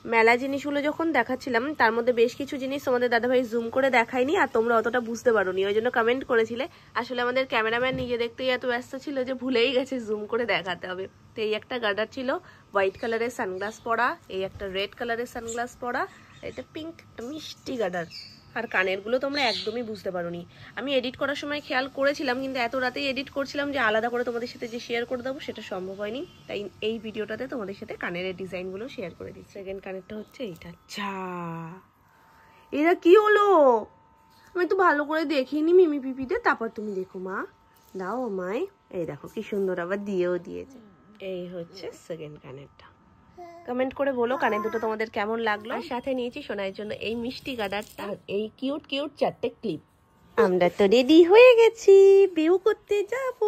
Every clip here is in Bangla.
মেলা জিনিসগুলো যখন দেখাচ্ছিলাম তার মধ্যে বেশ কিছু জিনিস তোমাদের দাদাভাই জুম করে দেখায়নি আর তোমরা অতটা বুঝতে পারোনি, ওই জন্য কমেন্ট করেছিলে। আসলে আমাদের ক্যামেরাম্যান নিজে দেখতেই এত ব্যস্ত ছিল যে ভুলেই গেছে জুম করে দেখাতে হবে। তো এই একটা গার্ডার ছিল হোয়াইট কালারের সানগ্লাস পরা, এই একটা রেড কালারের সানগ্লাস পরা, এটা পিঙ্ক একটা মিষ্টি গার্ডার। আর কানেরগুলো তোমরা একদমই বুঝতে পারোনি। আমি এডিট করার সময় খেয়াল করেছিলাম, কিন্তু এত রাতেই এডিট করছিলাম যে আলাদা করে তোমাদের সাথে যে শেয়ার করে দেবো সেটা সম্ভব হয়নি। তাই এই ভিডিওটাতে তোমাদের সাথে কানের ডিজাইনগুলো শেয়ার করে দিচ্ছি। সেকেন্ড কানেরটা হচ্ছে এইটা। যা এরা কি হলো, আমি তো ভালো করে দেখিনি মিমি পিপিতে, তারপর তুমি দেখো মা, দাও আমায়। এই দেখো কি সুন্দর, আবার দিয়েও দিয়েছে। এই হচ্ছে সেকেন্ড কানেরটা। কমেন্ট করে বলো কানের দুটো তোমাদের কেমন লাগলো। আর সাথে নিয়েছি সোনার জন্য এই মিষ্টি গার্ডারটা, এই কিউট কিউট 4টে ক্লিপ। আমরা তো রেডি হয়ে গেছি, বেউ করতে যাব,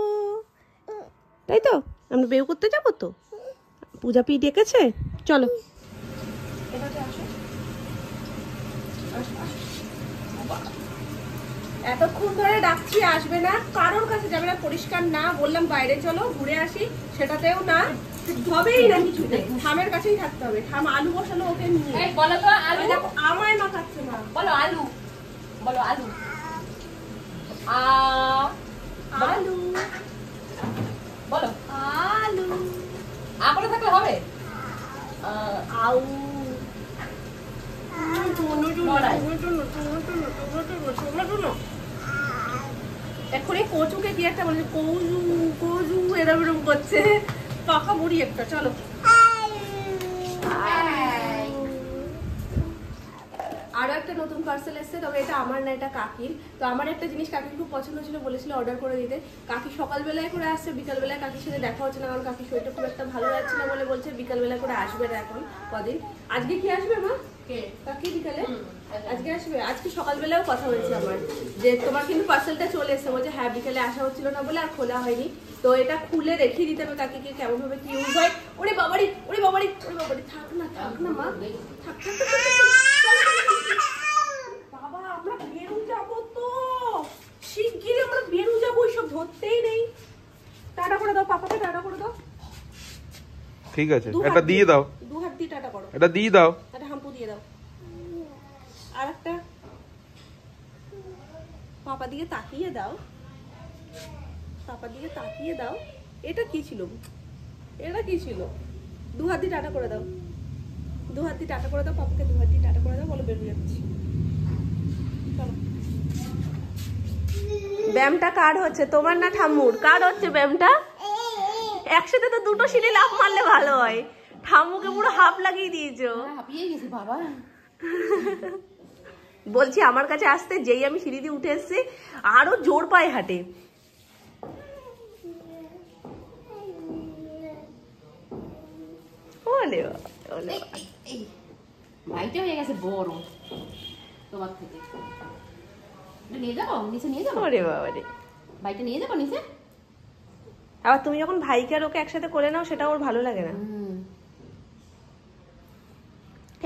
তাই তো? আমরা বেউ করতে যাব তো, পূজা পি ডেকেছে, চলো। এতক্ষণ ধরে ডাকছি আসবে না, কারোর কাছে যাবে না, পরিষ্কার না, বললাম বাইরে চলো ঘুরে আসি, সেটাতেও না, হবেই না কিছুতে, থামের কাছেই থাকতে হবে। থাম আলু বসালো ওকে নিয়ে, বলো তো আলু, আমায় মাথাচ্ছে না, বলো আলু, বলো আলু, আলু, বলো আলু, আপনি থাকলে হবে, আউ, এক্ষুনি কচুকে কি একটা বলছে, কচু কচু এরম এরম করছে, পাকা বুড়ি একটা। চলো আরো একটা নতুন পার্সেল এসছে, তবে এটা আমার না, এটা কাকির। তো আমার একটা জিনিস কাকির খুব পছন্দ ছিল, বলেছিল অর্ডার করে দিতে। কাকি সকালবেলায় করে আসছে, বিকালবেলায় কাকির সাথে দেখা হচ্ছে না, কারণ কাকির শরীরটা খুব একটা ভালো যাচ্ছে না বলে বলছে বিকালবেলা করে আসবে না এখন কদিন। আজকে কি আসবে মা? কাকি বিকালে আজকে আসবে? আজকে সকালবেলাও কথা হয়েছে আমার যে তোমার কিন্তু পার্সেলটা চলে এসছে, বলছে হ্যাঁ বিকালে আসা হচ্ছিল না বলে আর খোলা হয়নি। তো এটা খুলে রেখে দিতে হবে কাকিকে, কেমন ভাবে কি ইউজ হয়। ওরে বাবারি ওরে বাবারি ওরে বাবারি, থাক না মা, থাক থাক বাবা, আমরা বেরু যাবো তো শিগগিরই, আমরা বেরু যাবো, ওইসব ধরতেই নেই। টাটা করে দাও পাপাকে, টাটা করে দাও। ঠিক আছে, এটা দিয়ে দাও, দু হাত দিয়ে টাটা করো, এটা দিয়ে দাও, এটা হাম্পু দিয়ে দাও। আর একটা পাপা দিকে তাকিয়ে দাও, পাপা দিকে তাকিয়ে দাও। এটা কি ছিল, এটা কি ছিল? দু হাত দিয়ে টাটা করে দাও, দু হাত দিয়ে টাটা করে দাও পাপাকে, দু হাত দিয়ে টাটা করে দাও, বলো বেরিয়ে যাচ্ছি। চলো। ব্যায়ামটা কার হচ্ছে, তোমার না ঠাম্মুর? কার হচ্ছে ব্যায়ামটা? একসাথে তো দুটো সিঁড়ি লাফ মারলে ভালো হয়, ঠাম্মুকে পুরো হাফ লাগিয়ে দিয়েছো। হাঁপিয়ে গেছি বাবা। বলছি আমার কাছে আসতে, যেই আমি সিঁড়ি দিয়ে উঠে এসেছি আরো জোর পায়ে হাঁটে। ভাইটা হয়ে গেছে বড় তোমার থেকে, নিয়ে যাবো নিচে, নিয়ে যাবো। ওরে বাবা রে, ভাইটা নিয়ে যাবো নিচে। আবার তুমি যখন ভাইকে আর ওকে একসাথে করে নাও সেটা ওর ভালো লাগে না।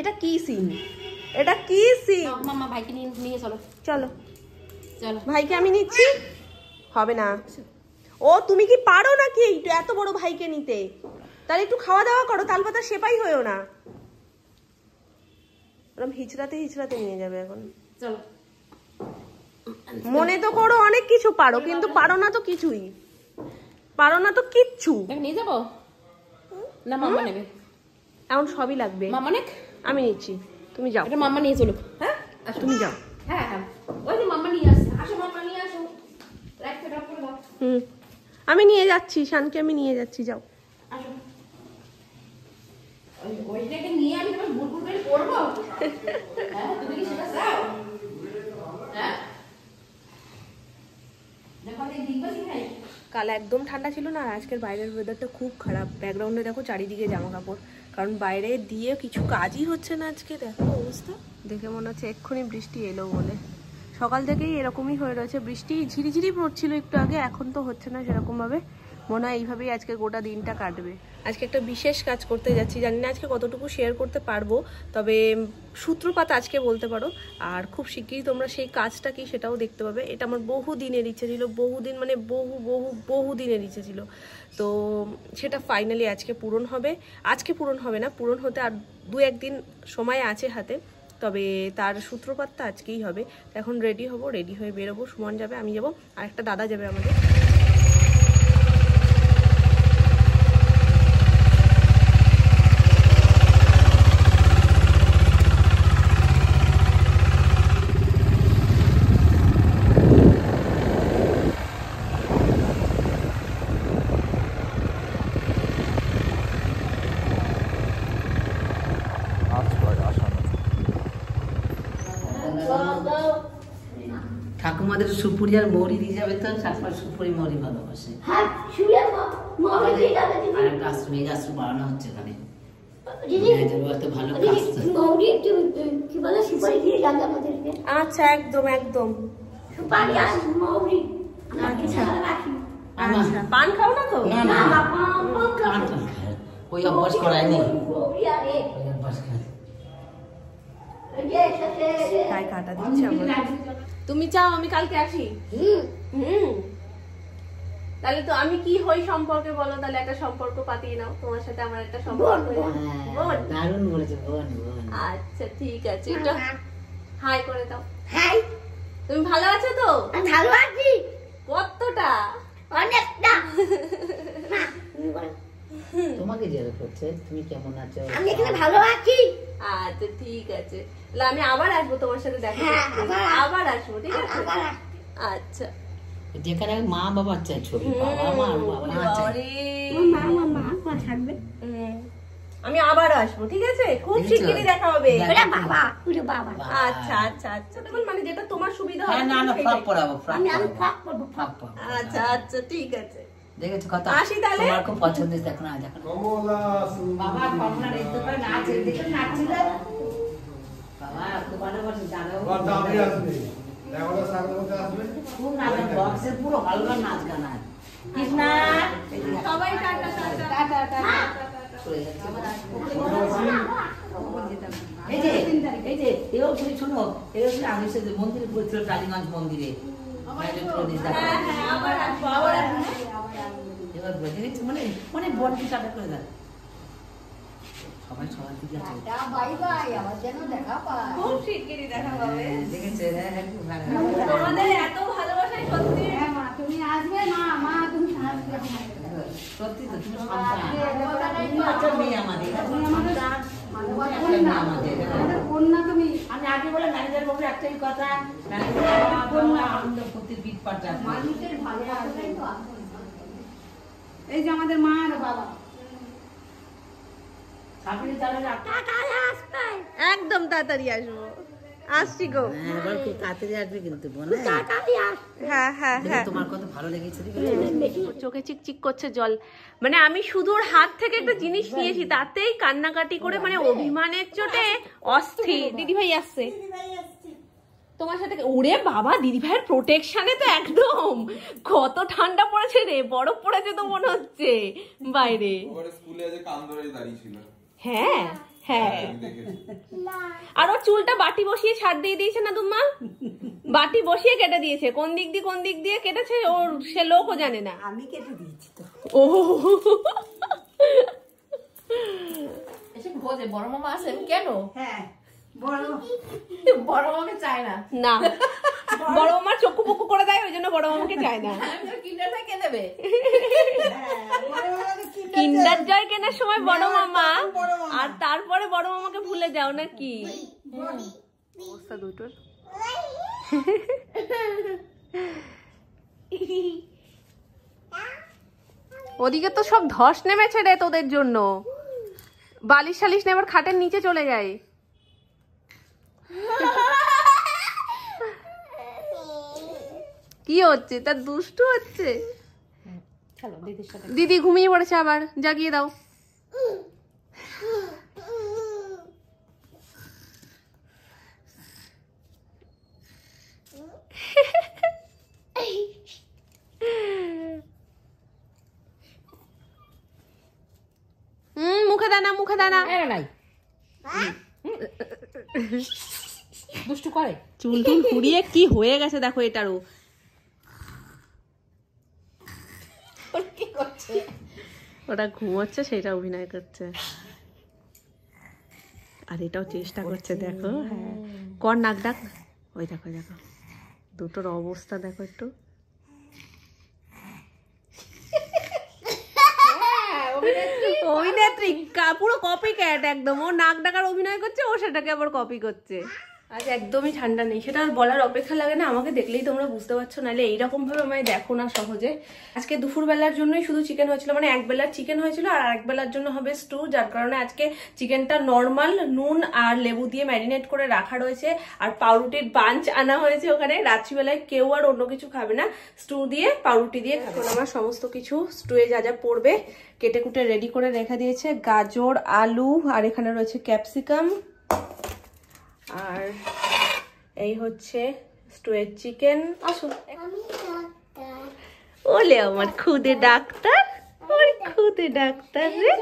এটা কি সিন, এটা কি সিন? মামা ভাইকে নিয়ে নিয়ে চলো, চলো চলো। ভাইকে আমি নিচ্ছি, হবে না। ও তুমি কি পারো নাকি এত বড় ভাইকে নিতে? তাহলে একটু খাওয়া দাওয়া করো, তালপাতা সেপাই হয়েও না, ওরকম হিচড়াতে হিচড়াতে নিয়ে যাবে এখন। চলো, মনে তো করো অনেক কিছু পারো, কিন্তু পারো না তো কিছুই, পারো না তো কিচ্ছু। নিয়ে যাবো না, মামা নেবে এখন সবই লাগবে। মামা নে, আমি নিচ্ছি, তুমি যাও। এটা মামা নিয়ে চলো। হ্যাঁ তুমি যাও। হ্যাঁ হ্যাঁ, ওই যে মামা নিয়ে আসছে, আসো মামা নিয়ে আসো, রাখতে ড্রপ করে দাও। আমি নিয়ে যাচ্ছি, শানকে আমি নিয়ে যাচ্ছি, যাও আসো। ওইটাকে নিয়ে আমি তোমার বুড়বুড় করে পড়বো? হ্যাঁ তুমি কি সেটা চাও? হ্যাঁ দেখো এই দিকবা শিখাই। কাল একদম ঠান্ডা ছিল না, আজকের বাইরের ওয়েদারটা খুব খারাপ। ব্যাকগ্রাউন্ডে দেখো চারিদিকে জামা কাপড়, কারণ বাইরে দিয়ে কিছু কাজই হচ্ছে না আজকে। দেখো অবস্থা, দেখে মনে হচ্ছে এক্ষুনি বৃষ্টি এলো বলে। সকাল থেকেই এরকমই হয়ে রয়েছে, বৃষ্টি ঝিরিঝিরি পড়ছিল একটু আগে, এখন তো হচ্ছে না সেরকম ভাবে, মনে হয় এইভাবেই আজকে গোটা দিনটা কাটবে। আজকে একটা বিশেষ কাজ করতে যাচ্ছি, জানি না আজকে কতটুকু শেয়ার করতে পারবো, তবে সূত্রপাত আজকে বলতে পারো। আর খুব শিগগিরই তোমরা সেই কাজটা কি সেটাও দেখতে পাবে। এটা আমার বহু দিনের ইচ্ছে ছিল, বহুদিন মানে বহু দিনের ইচ্ছে ছিল। তো সেটা ফাইনালি আজকে পূরণ হবে। আজকে পূরণ হবে না, পূরণ হতে আর 2-1 দিন সময় আছে হাতে, তবে তার সূত্রপাতটা আজকেই হবে। এখন রেডি হব, রেডি হয়ে বেরোবো। সুমন যাবে, আমি যাবো, আর একটা দাদা যাবে আমাদের। ঠাকুমাদের সুপুরি আর মৌরি দিয়ে যাবে, তো ঠাকুমার সুপুরি মৌরি ভালোবাসে। বাড়ানো হচ্ছে এখানে, আচ্ছা, একদম একদম। পান খাও না তো? ওই অভ্যাস করায়নি। কাটা দিচ্ছে আমার। তুমি চাও আমি কালকে আসি? তাহলে তো আমি কি হই সম্পর্কে বলো, তাহলে একটা সম্পর্ক পাতিয়ে নাও, তোমার সাথে আমার একটা সম্পর্ক। দারুণ বলেছে, বোন। আচ্ছা ঠিক আছে, এটা হাই করে দাও। হাই। তুমি ভালো আছো তো? ভালো আছি। কতটা? অনেকটা। তোমাকে জিজ্ঞাসা করছে তুমি কেমন আছো। আমি এখানে ভালো আছি। আচ্ছা ঠিক আছে, তাহলে আমি আবার আসবো তোমার সাথে দেখা করতে। আবার আসবো, ঠিক আছে? আচ্ছা। যেখানে মা বাবার চাই ছবি, বাবা মা আর বাবা চাই। মা থাকবে। আমি আবার আসবো, ঠিক আছে? খুব শিগগিরই দেখা হবে। আচ্ছা আচ্ছা আচ্ছা, তখন মানে যেটা তোমার সুবিধা হবে। না না, ফ্রক পরাবো, ফ্রক। আচ্ছা আচ্ছা ঠিক আছে, দেখেছো কত আসি তাহলে। তোমার খুব পছন্দের, দেখো না দেখো বাবা কমলা রেতে পারে নাচ দেখে নাচছিল বাবা, খুব ভালোবাসে দাদা আমি আসবে দেখো না সামনে মধ্যে আসবে খুব নাচ বক্সে পুরো হালকা নাচ গান আছে কৃষ্ণা সবাই টাটা টাটা টাটা চলে যাচ্ছে। এই যে এও তুমি শোনো, এও আমি সে মন্দিরে পড়ছিল, টালিগঞ্জ মন্দিরে। আবার আসবো, আবার আসবো। এবার বুঝে গেছি, মানে বন্টি কাটা করে দেয় সবাই সবার দিকে আছে। খুব শিগগিরই দেখা হবে। দেখেছে তোমাদের এত ভালোবাসাই সত্যি। তুমি আসবে না, মা তুমি আসবে। সত্যি তো, তুমি সন্তান, তুমি একটা মেয়ে আমাদের, কন্যা তুমি। আমি আগে বলে ম্যানেজার বাবু একটাই কথা, ম্যানেজার আনন্দ করতে পিঠ পাটা মানুষের ভালোবাসাটাই তো আসল। এই যে আমাদের মা আর বাবা একদম তাড়াতাড়ি আসবো, আসছি গো। এবার খুব তাড়াতাড়ি আসবে কিন্তু বোন। হ্যাঁ হ্যাঁ হ্যাঁ, তোমার কথা ভালো লেগেছে, চোখে চিকচিক করছে জল। মানে আমি শুধু ওর হাত থেকে একটা জিনিস নিয়েছি, তাতেই কান্নাকাটি করে, মানে অভিমানের চোটে অস্থির। দিদি ভাই আসছে তোমার সাথে। ওরে বাবা, দিদি ভাইয়ের প্রোটেকশনে তো একদম। কত ঠান্ডা পড়েছে রে, বরফ পড়েছে তো মনে হচ্ছে বাইরে। স্কুলে আজ কান ধরে দাঁড়িয়ে ছিল। হ্যাঁ হ্যাঁ, আর ওর চুলটা বাটি বসিয়ে ছাড় দিয়ে দিয়েছে না তোমা, বাটি বসিয়ে কেটে দিয়েছে। কোন দিক দিয়ে কেটেছে ওর সে লোকও জানে না। আমি কেটে দিয়েছি তো। ও এসে খোঁজে বড় মামা আসেন কেন? হ্যাঁ বড় মামাকে চায় না। না, বড় মামার চক্ষু পক্ষু করে দেয়, ওই জন্য বড় মামাকে চায় না। কিন্ডারটা কে দেবে? কিন্ডার জয় কেনার সময় বড় মামা, আর তারপরে বড় মামাকে ভুলে যাও নাকি? অবস্থা দুটোর। ওদিকে তো সব ধস নেমেছে রে তোদের জন্য। বালিশ সালিশ নেবার খাটের নিচে চলে যায়। কি হচ্ছে? তার দুষ্টু হচ্ছে। দিদি ঘুমিয়ে পড়েছে, আবার জাগিয়ে দাও। দানা নাই দুষ্টু করে চুল টুল পুড়িয়ে কি হয়ে গেছে দেখো এটারও। কি করছে ওটা ঘুমোচ্ছে সেটা অভিনয় করছে আর এটাও চেষ্টা করছে দেখো। হ্যাঁ কর নাক ডাক। ওই দেখো দেখো দুটোর অবস্থা দেখো একটু। অভিনেত্রী পুরো কপি ক্যাট একদম। ও নাক ডাকার অভিনয় করছে, ও সেটাকে আবার কপি করছে। আজ একদমই ঠান্ডা নেই, সেটা আর বলার অপেক্ষা লাগে না, আমাকে দেখলেই তোমরা বুঝতে পারছো। নাহলে এইরকম ভাবে আমায় দেখো না সহজে। আজকে দুপুরবেলার জন্যই শুধু চিকেন হয়েছিল, মানে এক বেলার চিকেন হয়েছিল আর এক বেলার জন্য হবে স্টু, যার কারণে আজকে চিকেনটা নর্মাল নুন আর লেবু দিয়ে ম্যারিনেট করে রাখা রয়েছে। আর পাউরুটির বাঞ্চ আনা হয়েছে ওখানে। রাত্রিবেলায় কেউ আর অন্য কিছু খাবে না, স্টু দিয়ে পাউরুটি দিয়ে খাবে। আমার সমস্ত কিছু স্টুয়ে যা যা পড়বে কেটে কুটে রেডি করে রেখে দিয়েছে। গাজর, আলু, আর এখানে রয়েছে ক্যাপসিকাম, আর এই হচ্ছে স্টুয়ের চিকেন। আসো ওলে আমার খুদে ডাক্তার, ওর খুদে ডাক্তার রে।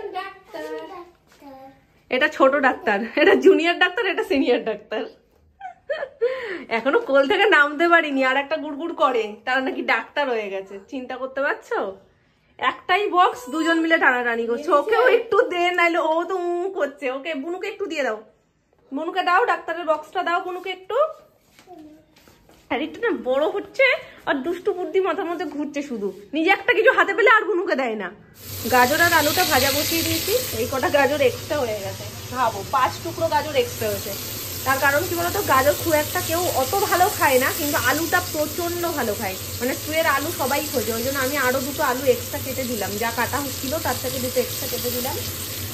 এটা ছোট ডাক্তার, এটা জুনিয়র ডাক্তার, এটা সিনিয়র ডাক্তার। এখনো কোল থেকে নামতে পারিনি, আর একটা গুড়গুড় করে, তারা নাকি ডাক্তার হয়ে গেছে। চিন্তা করতে পারছো? একটাই বক্স, দুজন মিলে টানাটানি করছে। ওকেও একটু দে, নাইলে ও তো করছে। ওকে বুনুকে একটু দিয়ে দাও, বুনুকে দাও ডাক্তারের বক্সটা দাও বুনুকে একটু। আর একটু না বড় হচ্ছে আর দুষ্টু বুদ্ধি মাথার মধ্যে ঘুরছে শুধু, নিজে একটা কিছু হাতে পেলে আর বুনুকে দেয় না। গাজর আর আলুটা ভাজা বসিয়ে দিয়েছি। এই কটা গাজর এক্সট্রা হয়ে গেছে, ভাবো 5 টুকরো গাজর এক্সট্রা হয়েছে। তার কারণ কি বলতো, গাজর খুব একটা কেউ অত ভালো খায় না, কিন্তু আলুটা প্রচন্ড ভালো খায়। মানে স্টুয়ের আলু সবাই খোঁজে, ওই জন্য আমি আরো দুটো আলু এক্সট্রা কেটে দিলাম। যা কাটা হচ্ছিল তার থেকে দুটো এক্সট্রা কেটে দিলাম।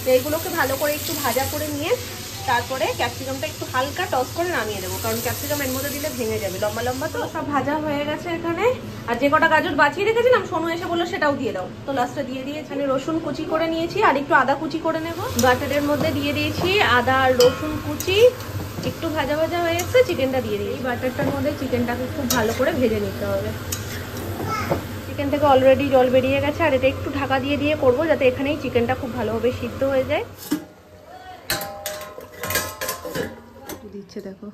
তো এইগুলোকে ভালো করে একটু ভাজা করে নিয়ে তারপরে ক্যাপসিকামটা একটু হালকা টস করে নামিয়ে দেবো, কারণ ক্যাপসিকাম এর মধ্যে দিলে ভেঙে যাবে। লম্বা লম্বা তো সব ভাজা হয়ে গেছে এখানে। আর যে কটা গাজর বাঁচিয়ে রেখেছিলাম সোনু এসে বললো সেটাও দিয়ে দাও, তো লাস্টে দিয়ে দিয়েছি। এখানে রসুন কুচি করে নিয়েছি আর একটু আদা কুচি করে নেব। বাটারের মধ্যে দিয়ে দিয়েছি আদা আর রসুন কুচি, একটু ভাজা ভাজা হয়ে এসছে, চিকেনটা দিয়ে দিই। এই বাটারটার মধ্যে চিকেনটাকে খুব ভালো করে ভেজে নিতে হবে। চিকেন থেকে অলরেডি জল বেরিয়ে গেছে, আর এটা একটু ঢাকা দিয়ে দিয়ে করবো যাতে এখানেই চিকেনটা খুব ভালোভাবে সিদ্ধ হয়ে যায়। দিচ্ছে দেখো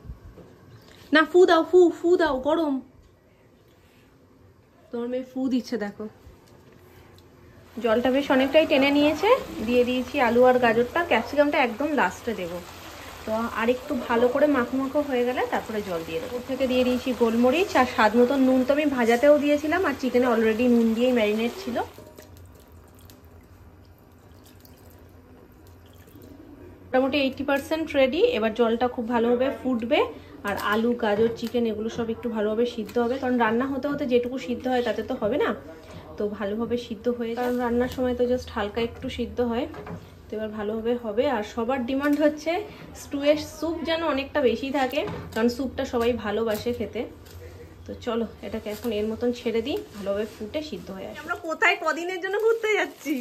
না, ফু দাও, ফু দাও, গরম। তোমার মেয়ে ফু দিচ্ছে দেখো। জলটা বেশ অনেকটাই টেনে নিয়েছে, দিয়ে দিয়েছি আলু আর গাজরটা। ক্যাপসিকামটা একদম লাস্টে দেবো। তো আর একটু ভালো করে মাখো মাখো হয়ে গেলে তারপরে জল দিয়ে দেবো। ওর থেকে দিয়ে দিয়েছি গোলমরিচ আর স্বাদ মতো নুন। তো আমি ভাজাতেও দিয়েছিলাম আর চিকেনে অলরেডি নুন দিয়েই ম্যারিনেট ছিল। মোটামুটি 80% রেডি। এবার জলটা খুব ভালোভাবে ফুটবে আর আলু গাজর চিকেন এগুলো সব একটু ভালোভাবে সিদ্ধ হবে, কারণ রান্না হতে হতে যেটুকু সিদ্ধ হয় তাতে তো হবে না। তো ভালোভাবে সিদ্ধ হয়ে, কারণ রান্নার সময় তো জাস্ট হালকা একটু সিদ্ধ হয়। তো এবার ভালোভাবে হবে। আর সবার ডিমান্ড হচ্ছে স্টুয়ের স্যুপ যেন অনেকটা বেশি থাকে, কারণ স্যুপটা সবাই ভালোবাসে খেতে। তো চলো এটাকে এখন এর মতন ছেড়ে দিই, ভালোভাবে ফুটে সিদ্ধ হয়ে আসে। আমরা কোথায় কদিনের জন্য ঘুরতে যাচ্ছি,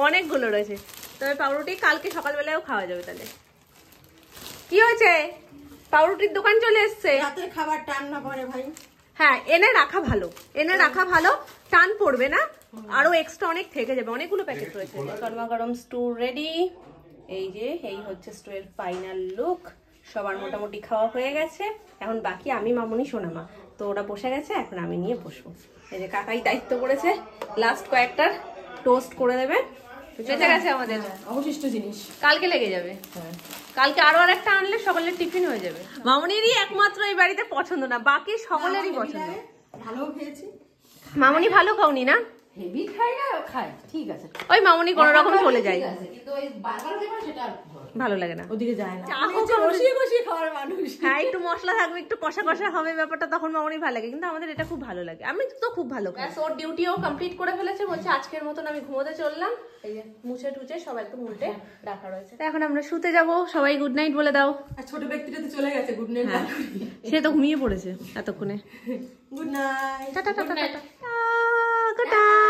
অনেকগুলো রয়েছে। তবে পাউরুটি কালকে সকালবেলায়ও খাওয়া যাবে। তাহলে কি হয়েছে, পাউরুটির দোকান চলে এসছে। রাতের খাবার টান না পড়ে ভাই। হ্যাঁ এনে রাখা ভালো, এনে রাখা ভালো, টান পড়বে না। আরো এক্সট্রা অনেক থেকে যাবে, অনেকগুলো প্যাকেট রয়েছে। গরমা গরম স্টু রেডি। এই যে এই হচ্ছে স্টু এর ফাইনাল লুক। সবার মোটামুটি খাওয়া হয়ে গেছে, এখন বাকি আমি, মামুনি, সোনামা। তো ওরা বসে গেছে, এখন আমি নিয়ে বসবো। এই যে কাকাই দায়িত্ব করেছে লাস্ট কয়েকটা টোস্ট করে দেবে। বেঁচে গেছে আমাদের অবশিষ্ট জিনিস, কালকে লেগে যাবে। কালকে আরো আরেকটা আনলে সকলের টিফিন হয়ে যাবে। মামুনিরই একমাত্র এই বাড়িতে পছন্দ না, বাকি সকলেরই পছন্দ। ভালো খেয়েছি। মামুনি ভালো খাওনি না? হেভি খাই না, খাই ঠিক আছে। ওই মামুনি কোনো রকম চলে যায়, কিন্তু ওই বারবার খেলে সেটা ভালো লাগে না। ওদিকে যায় না, বসিয়ে খাওয়ার মানুষ। হ্যাঁ একটু মশলা থাকবে, একটু কষা কষা হবে ব্যাপারটা, তখন মামুনি ভালো লাগে। কিন্তু আমাদের এটা খুব ভালো লাগে, আমি তো খুব ভালো খাই। ওর ডিউটিও কমপ্লিট করে ফেলেছে, বলছে আজকের মতন আমি ঘুমোতে চললাম। এই যে মুছে টুচে সব একদম উল্টে রাখা রয়েছে। এখন আমরা শুতে যাব, সবাই গুড নাইট বলে দাও। আর ছোট ব্যক্তিটা তো চলে গেছে, গুড নাইট। সে তো ঘুমিয়ে পড়েছে এতক্ষণে। Good night. Tata tata tata, good night.